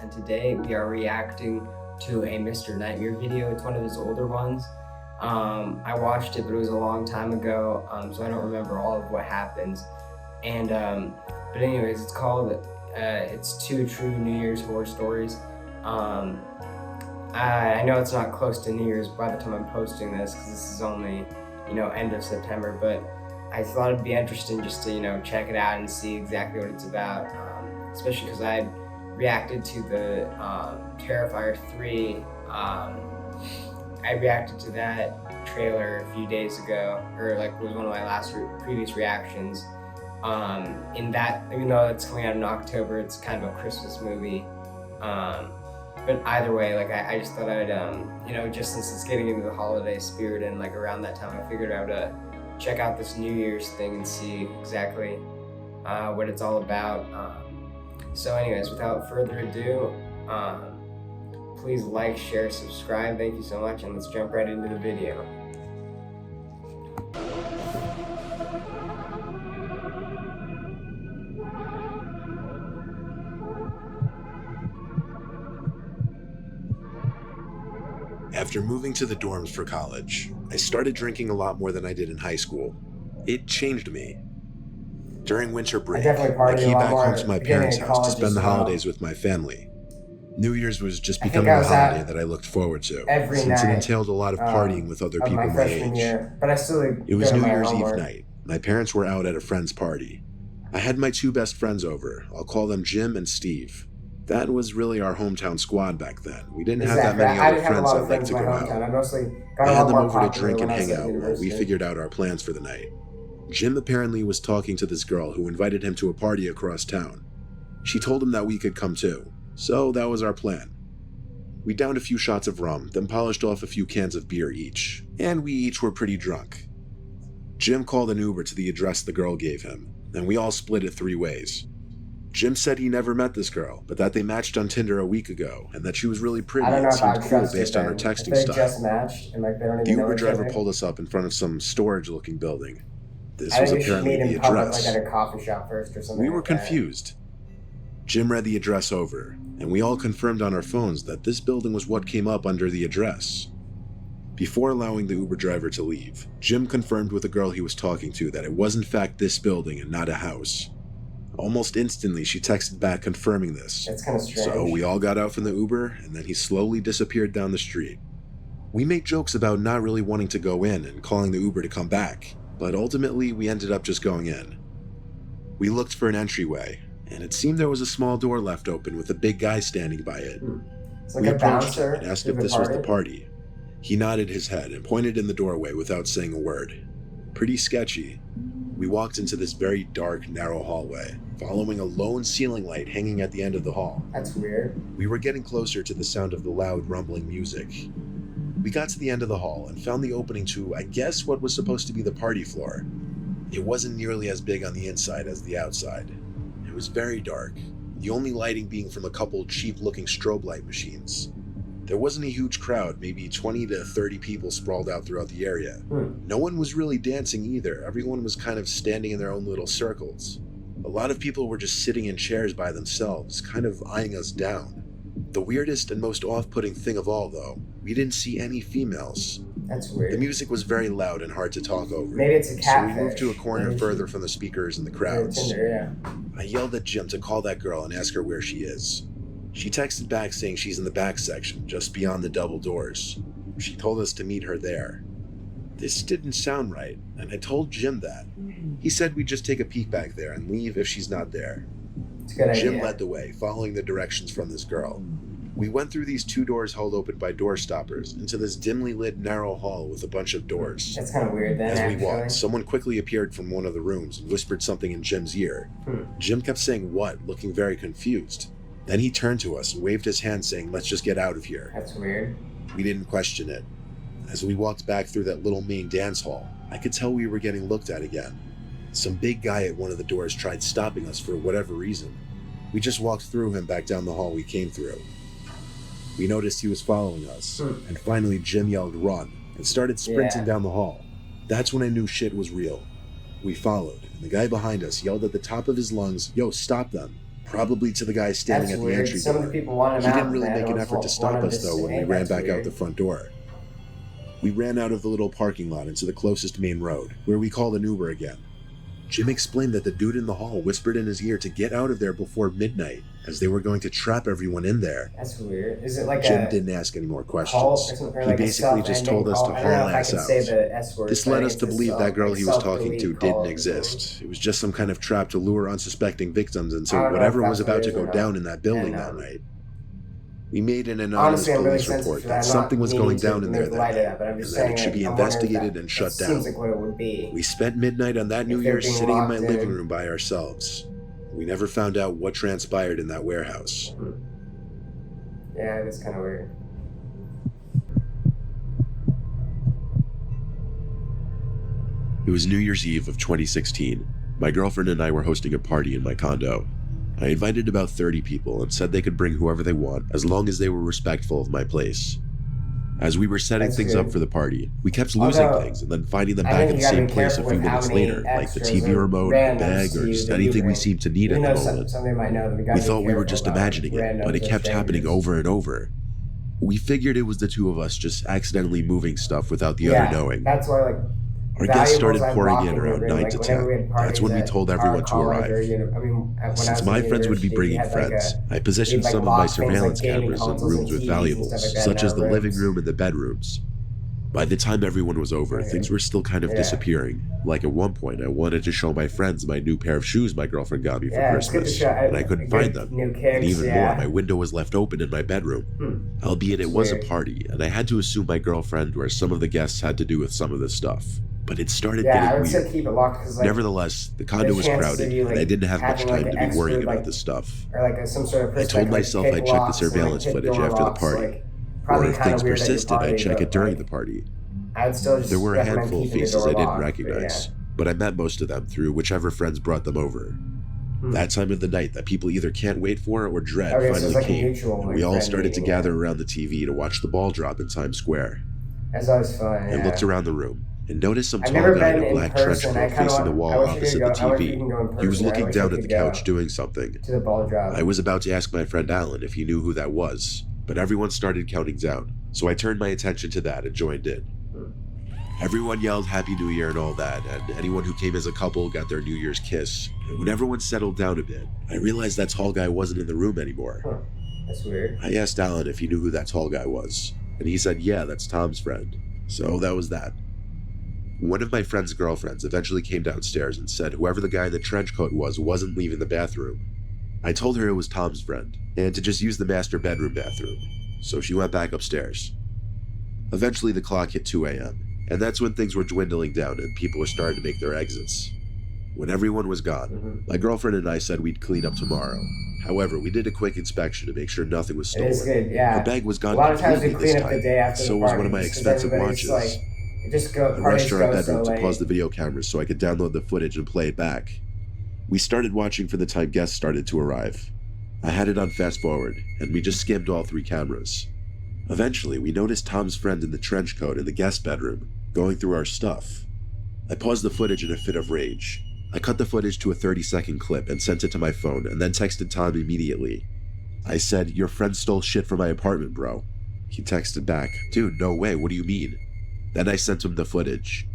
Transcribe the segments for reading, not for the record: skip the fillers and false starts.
and today we are reacting to a Mr. Nightmare video. It's one of his older ones. I watched it, but it was a long time ago, so I don't remember all of what happens. And but anyways, it's called it's 2 True New Year's Horror Stories. I know it's not close to New Year's by the time I'm posting this, because this is only end of September, but I thought it'd be interesting just to check it out and see exactly what it's about, especially because I reacted to the Terrifier 3. I reacted to that trailer a few days ago, or like was one of my previous reactions. In that, even though it's coming out in October, it's kind of a Christmas movie. But either way, like I just thought I'd just since it's getting into the holiday spirit and like around that time, I figured I would check out this New Year's thing and see exactly what it's all about. So anyways, without further ado, please like, share, subscribe. Thank you so much, and let's jump right into the video. After moving to the dorms for college, I started drinking a lot more than I did in high school. It changed me. During winter break, I came back home to my parents' house to spend the holidays with my family. New Year's was just becoming a holiday that I looked forward to, since it entailed a lot of partying with other people my age. It was New Year's Eve night. My parents were out at a friend's party. I had my 2 best friends over. I'll call them Jim and Steve. That was really our hometown squad back then. We didn't have that many other friends that liked to go out. I had them over to drink and hang out while we figured out our plans for the night. Jim apparently was talking to this girl who invited him to a party across town. She told him that we could come too, so that was our plan. We downed a few shots of rum, then polished off a few cans of beer each, and we each were pretty drunk. Jim called an Uber to the address the girl gave him, and we all split it 3 ways. Jim said he never met this girl, but that they matched on Tinder a week ago, and that she was really pretty and seemed cool based on her texting style. The Uber driver pulled us up in front of some storage-looking building. This was apparently the address. At a coffee shop first or something. We were confused. Jim read the address over, and we all confirmed on our phones that this building was what came up under the address. Before allowing the Uber driver to leave, Jim confirmed with the girl he was talking to that it was in fact this building and not a house. Almost instantly, she texted back confirming this. That's kind of strange. So we all got out from the Uber, and then he slowly disappeared down the street. We made jokes about not really wanting to go in and calling the Uber to come back, but ultimately we ended up just going in. We looked for an entryway, and it seemed there was a small door left open with a big guy standing by it. It's like we a approached bouncer him and asked if this was the party. He nodded his head and pointed in the doorway without saying a word. Pretty sketchy. We walked into this very dark, narrow hallway, following a lone ceiling light hanging at the end of the hall. That's weird. We were getting closer to the sound of the loud, rumbling music. We got to the end of the hall and found the opening to, I guess, what was supposed to be the party floor. It wasn't nearly as big on the inside as the outside. It was very dark, the only lighting being from a couple cheap-looking strobe light machines. There wasn't a huge crowd, maybe 20 to 30 people sprawled out throughout the area. No one was really dancing either. Everyone was kind of standing in their own little circles. A lot of people were just sitting in chairs by themselves, kind of eyeing us down. The weirdest and most off-putting thing of all, though, we didn't see any females. That's weird. The music was very loud and hard to talk over. Maybe it's a catfish. So we moved to a corner further from the speakers and the crowds. Tinder, I yelled at Jim to call that girl and ask her where she is. She texted back saying she's in the back section, just beyond the double doors. She told us to meet her there. This didn't sound right, and I told Jim that. He said we'd just take a peek back there and leave if she's not there. It's a good idea. Jim led the way, following the directions from this girl. We went through these 2 doors held open by door stoppers into this dimly lit narrow hall with a bunch of doors. That's kind of weird then, As we walked, someone quickly appeared from one of the rooms and whispered something in Jim's ear. Jim kept saying what, looking very confused. Then he turned to us and waved his hand saying, "Let's just get out of here." That's weird. We didn't question it. As we walked back through that little main dance hall, I could tell we were getting looked at again. Some big guy at one of the doors tried stopping us for whatever reason. We just walked through him back down the hall we came through. We noticed he was following us, and finally Jim yelled, "Run," and started sprinting down the hall. That's when I knew shit was real. We followed, and the guy behind us yelled at the top of his lungs, "Yo, stop them." probably to the guy standing at the entry Some door. of the people wanted He him didn't out, really man. make an effort to stop us, though, when we ran back out the front door. We ran out of the little parking lot into the closest main road, where we called an Uber again. Jim explained that the dude in the hall whispered in his ear to get out of there before midnight, as they were going to trap everyone in there. That's weird. Is it like Jim didn't ask any more questions. Or he like basically just told us to haul ass out. This led us to believe that girl he was talking to didn't exist. It was just some kind of trap to lure unsuspecting victims into whatever was about to go down in that building that night. We made an anonymous police report that something was going down in there that night, and that it should be investigated and shut down. We spent midnight on that New Year's sitting in my living room by ourselves. We never found out what transpired in that warehouse. Yeah, it's kind of weird. It was New Year's Eve of 2016. My girlfriend and I were hosting a party in my condo. I invited about 30 people and said they could bring whoever they want as long as they were respectful of my place. As we were setting things up for the party, we kept losing things and then finding them back in the same place a few minutes later, like the TV remote, a bag, or just anything we seemed to need at the moment. We thought we were just imagining it, but it kept happening over and over. We figured it was the two of us just accidentally moving stuff without the other knowing. That's why, like, our guests started pouring in around 9 to 10. That's when we told everyone to arrive. Since my friends would be bringing friends, I positioned some of my surveillance cameras in rooms with valuables, such as the living room and the bedrooms. By the time everyone was over, things were still kind of disappearing. Like at one point, I wanted to show my friends my new pair of shoes my girlfriend got me for Christmas, and I couldn't find them. And even more, my window was left open in my bedroom. Albeit it was a party, and I had to assume my girlfriend or some of the guests had to do with some of this stuff. But it started getting weird. Keep it locked, Nevertheless, the condo was crowded, and I didn't have much time to be worrying about this stuff. I told myself I'd check the surveillance footage after the party, or if things persisted, I'd check it during the party. There were a handful of faces I didn't recognize, but I met most of them through whichever friends brought them over. That time of the night that people either can't wait for or dread finally came, and we all started to gather around the TV to watch the ball drop in Times Square. That's always fun. I looked around the room and noticed some tall guy in a black trench coat facing the wall opposite the TV. He was looking down at the couch doing something. I was about to ask my friend Alan if he knew who that was, but everyone started counting down, so I turned my attention to that and joined in. Everyone yelled Happy New Year and all that, and anyone who came as a couple got their New Year's kiss. And when everyone settled down a bit, I realized that tall guy wasn't in the room anymore. That's weird. I asked Alan if he knew who that tall guy was, and he said, yeah, that's Tom's friend. So that was that. One of my friend's girlfriends eventually came downstairs and said whoever the guy in the trench coat wasn't leaving the bathroom. I told her it was Tom's friend, and to just use the master bedroom bathroom, so she went back upstairs. Eventually the clock hit 2 a.m., and that's when things were dwindling down and people were starting to make their exits. When everyone was gone, my girlfriend and I said we'd clean up tomorrow. However, we did a quick inspection to make sure nothing was stolen. Her bag was gone completely this time, so was one of my expensive watches. I rushed to our bedroom to pause the video cameras so I could download the footage and play it back. We started watching for the time guests started to arrive. I had it on fast forward, and we just skimmed all 3 cameras. Eventually, we noticed Tom's friend in the trench coat in the guest bedroom, going through our stuff. I paused the footage in a fit of rage. I cut the footage to a 30-second clip and sent it to my phone, and then texted Tom immediately. I said, "Your friend stole shit from my apartment, bro." He texted back, "Dude, no way, what do you mean?" Then I sent him the footage.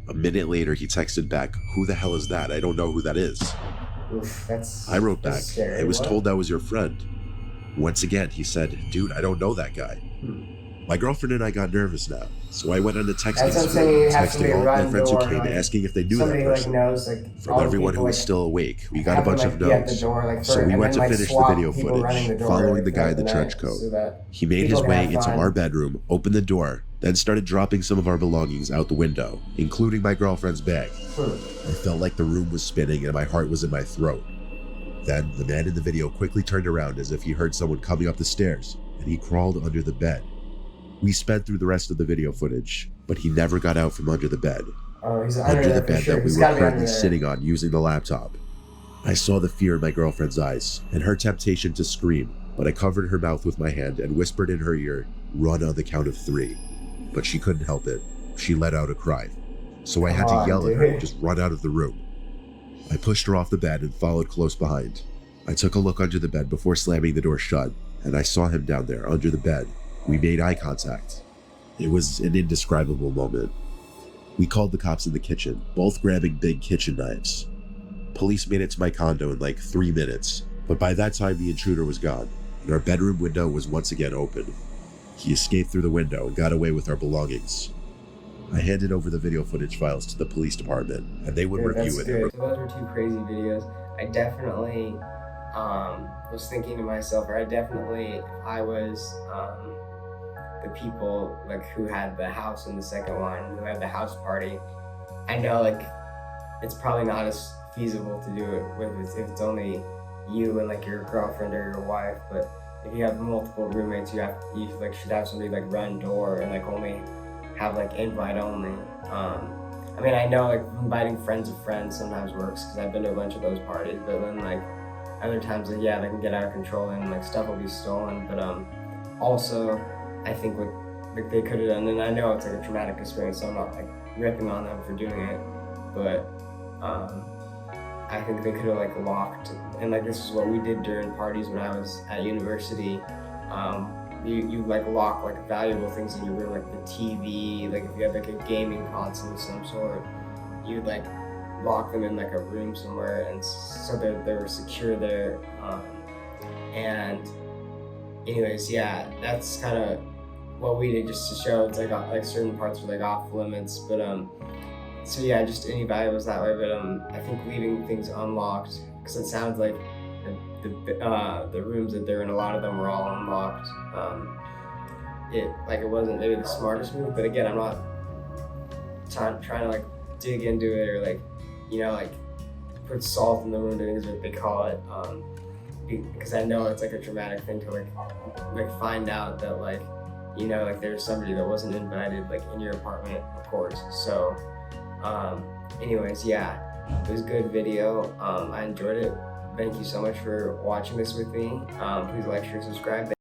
A minute later, he texted back, "Who the hell is that? I don't know who that is." I wrote back, "I was told that was your friend." Once again, he said, "Dude, I don't know that guy." My girlfriend and I got nervous now, so I went on the texting screen, texting all my friends who came, asking if they knew that person. From everyone who was still awake, we got a bunch of no's, so we went to finish the video footage, following the guy in the trench coat. He made his way into our bedroom, opened the door, then started dropping some of our belongings out the window, including my girlfriend's bag. I felt like the room was spinning and my heart was in my throat. Then, the man in the video quickly turned around as if he heard someone coming up the stairs, and he crawled under the bed. We sped through the rest of the video footage, but he never got out from under the bed. Under the bed that we were currently sitting on using the laptop. I saw the fear in my girlfriend's eyes, and her temptation to scream, but I covered her mouth with my hand and whispered in her ear, "Run on the count of 3. But she couldn't help it. She let out a cry. So I had to yell at her and just run out of the room. I pushed her off the bed and followed close behind. I took a look under the bed before slamming the door shut, and I saw him down there under the bed. We made eye contact. It was an indescribable moment. We called the cops in the kitchen, both grabbing big kitchen knives. Police made it to my condo in like 3 minutes, but by that time the intruder was gone, and our bedroom window was once again open. He escaped through the window and got away with our belongings. I handed over the video footage files to the police department, and they would review it. So those were 2 crazy videos. I definitely was thinking to myself, or if I was the people like who had the house in the second one, who had the house party, I know like it's probably not as feasible to do it if it's only you and like your girlfriend or your wife, but if you have multiple roommates, you like should have somebody like run door and like only have like invite only. I mean, I know like inviting friends of friends sometimes works because I've been to a bunch of those parties, but then like other times like yeah, they can get out of control and like stuff will be stolen. But also I think what like they could have done, and I know it's like a traumatic experience, so I'm not like ripping on them for doing it, but I think they could have like locked, and like this is what we did during parties when I was at university. You like lock like valuable things in your room, like the TV, like if you have like a gaming console of some sort, you'd like lock them in like a room somewhere, and so that they were secure there. And anyways, yeah, that's kind of what we did just to show it's like certain parts were like off limits, but so yeah, just any valuables that way. But I think leaving things unlocked, because it sounds like the rooms that they're in, a lot of them were all unlocked. It wasn't maybe the smartest move, but again, I'm not trying to like dig into it or like like put salt in the wound, I think is what they call it. Because I know it's like a traumatic thing to like find out that like like there's somebody that wasn't invited like in your apartment, of course. So anyways, yeah, it was a good video. I enjoyed it. Thank you so much for watching this with me. Please like, share, subscribe.